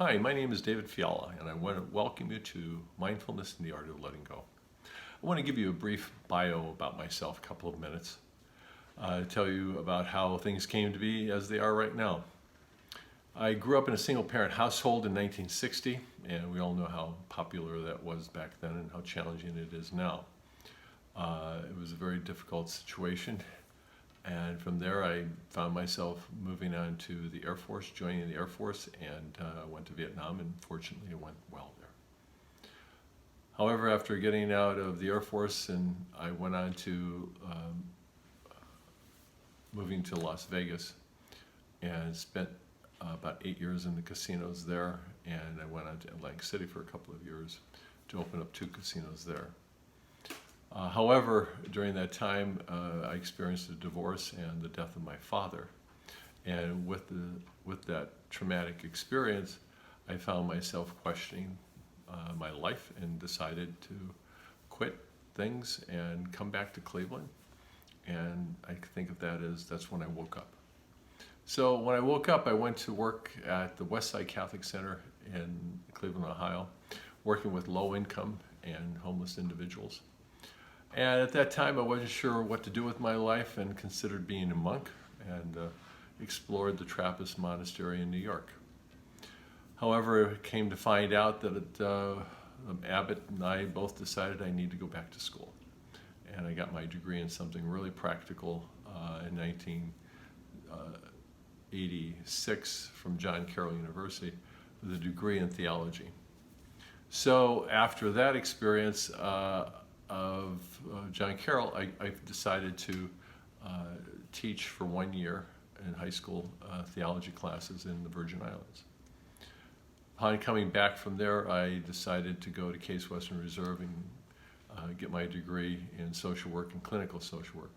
Hi, my name is David Fiala, and I want to welcome you to Mindfulness and the Art of Letting Go. I want to give you a brief bio about myself, a couple of minutes, tell you about how things came to be as they are right now. I grew up in a single-parent household in 1960, and we all know how popular that was back then and how challenging it is now. It was a very difficult situation. And from there, I found myself moving on to the Air Force, joining the Air Force, and went to Vietnam, and fortunately it went well there. However, after getting out of the Air Force, and I went on to moving to Las Vegas, and spent about 8 years in the casinos there, and I went on to Atlantic City for a couple of years to open up 2 casinos there. However, during that time, I experienced a divorce and the death of my father. And with that traumatic experience, I found myself questioning my life and decided to quit things and come back to Cleveland. And I think of that as that's when I woke up. So when I woke up, I went to work at the Westside Catholic Center in Cleveland, Ohio, working with low-income and homeless individuals. And at that time, I wasn't sure what to do with my life and considered being a monk, and explored the Trappist monastery in New York. However, I came to find out that Abbot and I both decided I need to go back to school. And I got my degree in something really practical in 1986 from John Carroll University with a degree in theology. So after that experience, of John Carroll, I decided to teach for 1 year in high school theology classes in the Virgin Islands. Upon coming back from there, I decided to go to Case Western Reserve and get my degree in social work and clinical social work.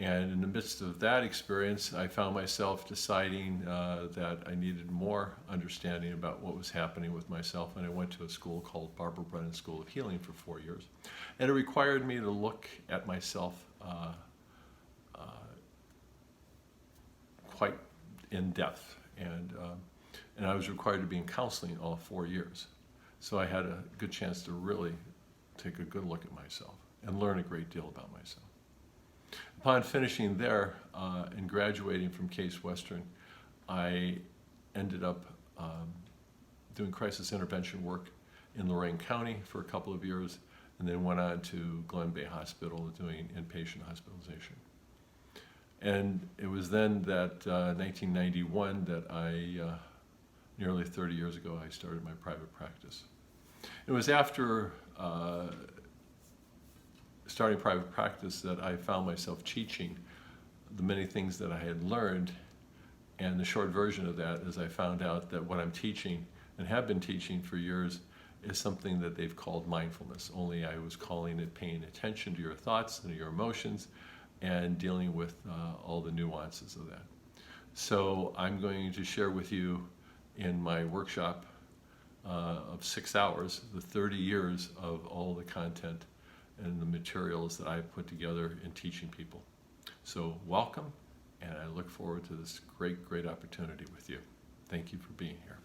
And in the midst of that experience, I found myself deciding that I needed more understanding about what was happening with myself, and I went to a school called Barbara Brennan School of Healing for 4 years. And it required me to look at myself quite in depth, and I was required to be in counseling all 4 years. So I had a good chance to really take a good look at myself and learn a great deal about myself. Upon finishing there and graduating from Case Western, I ended up doing crisis intervention work in Lorain County for a couple of years, and then went on to Glen Bay Hospital doing inpatient hospitalization. And it was then that 1991 that nearly 30 years ago, I started my private practice. It was after starting private practice that I found myself teaching the many things that I had learned, and the short version of that is I found out that what I'm teaching and have been teaching for years is something that they've called mindfulness, only I was calling it paying attention to your thoughts and your emotions and dealing with all the nuances of that. So I'm going to share with you in my workshop of 6 hours the 30 years of all the content and the materials that I put together in teaching people. So welcome, and I look forward to this great opportunity with you. Thank you for being here.